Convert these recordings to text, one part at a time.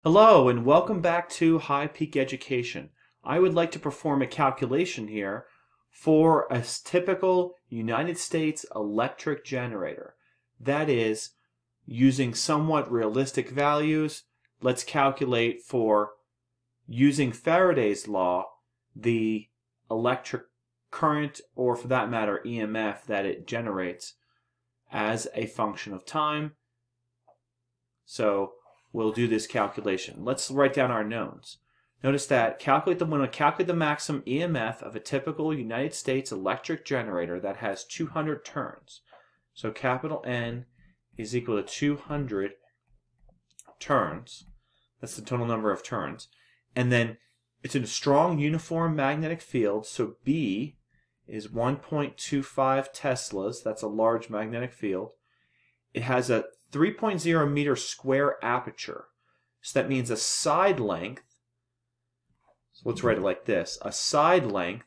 Hello and welcome back to High Peak Education. I would like to perform a calculation here for a typical United States electric generator. That is, using somewhat realistic values, let's calculate for, using Faraday's law, the electric current, or for that matter EMF, that it generates as a function of time. So we'll do this calculation. Let's write down our knowns. Notice that when I calculate the maximum EMF of a typical United States electric generator that has 200 turns. So capital N is equal to 200 turns. That's the total number of turns. And then it's in a strong uniform magnetic field, so B is 1.25 Teslas. That's a large magnetic field. It has a 3.0 meter square aperture. So that means a side length, so let's write it like this. A side length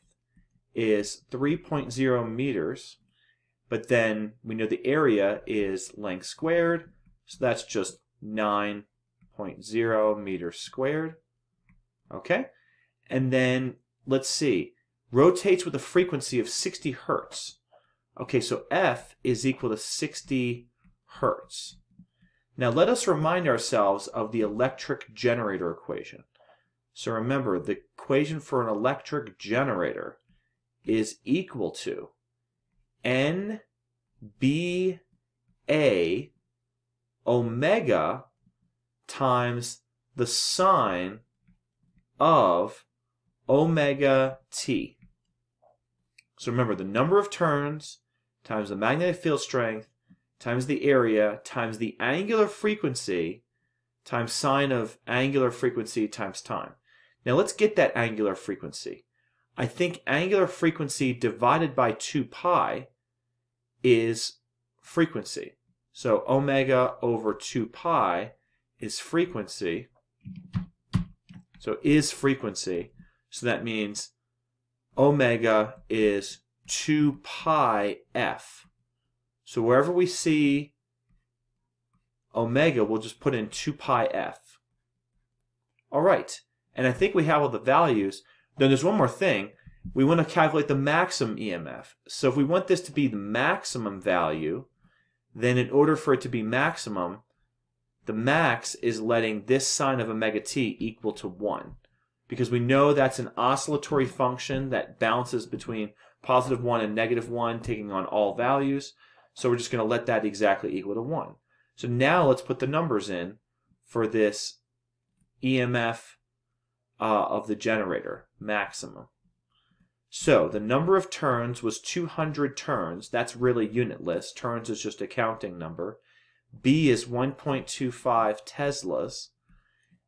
is 3.0 meters, but then we know the area is length squared, so that's just 9.0 meters squared. Okay? And then, let's see, rotates with a frequency of 60 hertz. Okay, so F is equal to 60 hertz. Now let us remind ourselves of the electric generator equation. So remember, the equation for an electric generator is equal to NBA omega times the sine of omega t. So remember, the number of turns times the magnetic field strength times the area times the angular frequency times sine of angular frequency times time. Now let's get that angular frequency. I think angular frequency divided by 2 pi is frequency. So omega over 2 pi is frequency. So is frequency. So that means omega is 2 pi f. So wherever we see omega, we'll just put in 2 pi f. All right, and I think we have all the values. Then there's one more thing. We want to calculate the maximum EMF. So if we want this to be the maximum value, then in order for it to be maximum, the max is letting this sine of omega t equal to 1. Because we know that's an oscillatory function that bounces between positive 1 and negative 1, taking on all values. So we're just going to let that exactly equal to 1. So now let's put the numbers in for this EMF of the generator, maximum. So the number of turns was 200 turns. That's really unitless. Turns is just a counting number. B is 1.25 Teslas.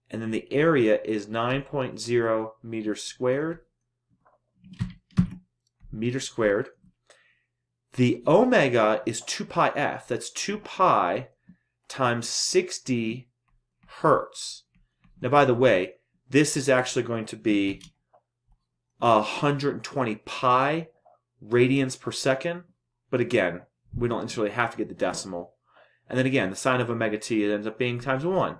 And then the area is 9.0 meters squared. Meter squared. The omega is 2 pi f. That's 2 pi times 60 hertz. Now, by the way, this is actually going to be 120 pi radians per second. But again, we don't necessarily have to get the decimal. And then again, the sine of omega t, it ends up being times 1.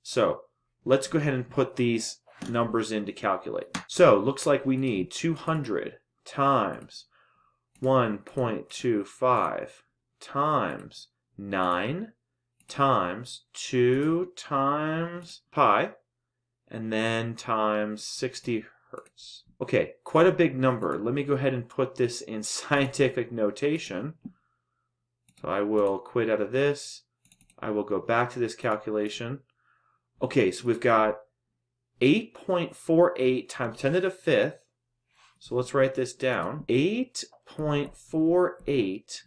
So let's go ahead and put these numbers in to calculate. So looks like we need 200 times 1.25 times 9 times 2 times pi, and then times 60 hertz. Okay, quite a big number. Let me go ahead and put this in scientific notation. So I will quit out of this. I will go back to this calculation. Okay, so we've got 8.48 times 10 to the 5th. So let's write this down. 8.48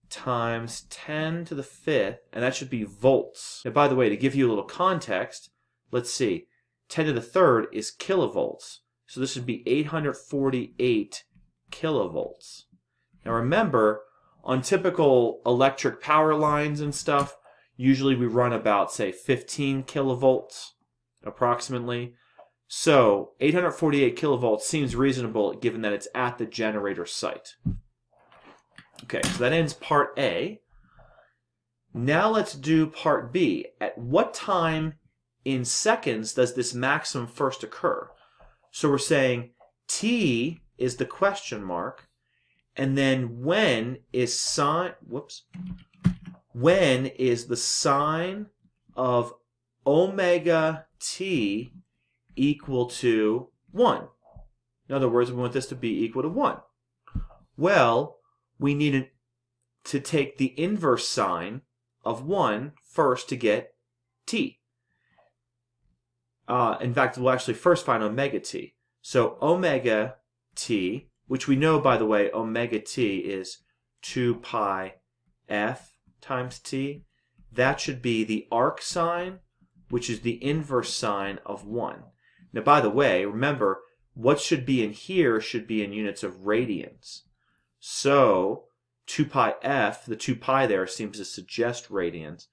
times 10 to the 5th, and that should be volts. Now, by the way, to give you a little context, let's see. 10 to the 3rd is kilovolts. So this would be 848 kilovolts. Now remember, on typical electric power lines and stuff, usually we run about, say, 15 kilovolts approximately. So 848 kilovolts seems reasonable given that it's at the generator site. Okay, so that ends part A. Now let's do part B. At what time in seconds does this maximum first occur? So we're saying t is the question mark, and then when is the sine of omega t equal to 1? In other words, we want this to be equal to 1. Well, we need to take the inverse sine of 1 first to get t. In fact, we'll actually first find omega t. So omega t, which we know, by the way, omega t is 2 pi f times t. That should be the arc sine, which is the inverse sine of 1. Now, by the way, remember, what should be in here should be in units of radians. So 2 pi f, the 2 pi there seems to suggest radians,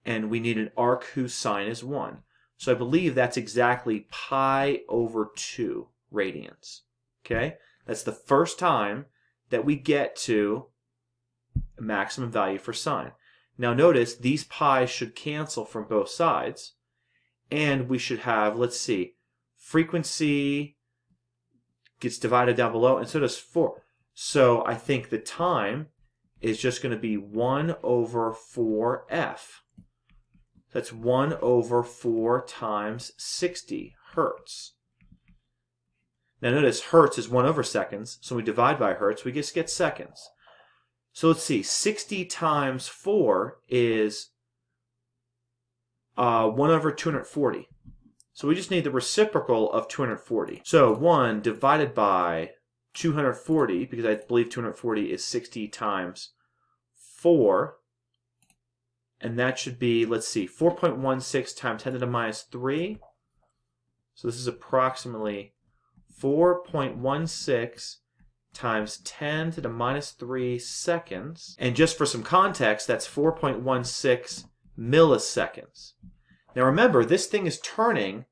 and we need an arc whose sine is 1. So I believe that's exactly pi over 2 radians. Okay? That's the first time that we get to a maximum value for sine. Now notice these pi's should cancel from both sides, and we should have, let's see, frequency gets divided down below, and so does 4. So I think the time is just going to be 1 over 4f. That's 1 over 4 times 60 hertz. Now notice hertz is 1 over seconds, so we divide by hertz, we just get seconds. So let's see, 60 times 4 is 1 over 240. So we just need the reciprocal of 240. So 1 divided by 240, because I believe 240 is 60 times 4. And that should be, let's see, 4.16 times 10 to the minus 3. So this is approximately 4.16 times 10 to the minus 3 seconds. And just for some context, that's 4.16 milliseconds. Now remember, this thing is turning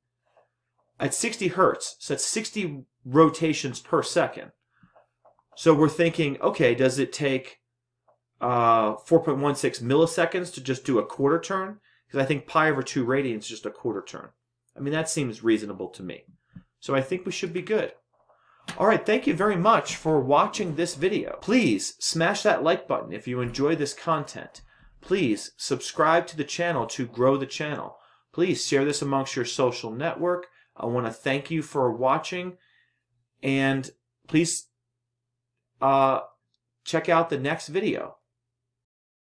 at 60 hertz, so that's 60 rotations per second. So we're thinking, okay, does it take 4.16 milliseconds to just do a quarter turn? Because I think pi over 2 radians is just a quarter turn. I mean, that seems reasonable to me. So I think we should be good. Alright, thank you very much for watching this video. Please smash that like button if you enjoy this content. Please subscribe to the channel to grow the channel. Please share this amongst your social network. I want to thank you for watching, and please check out the next video.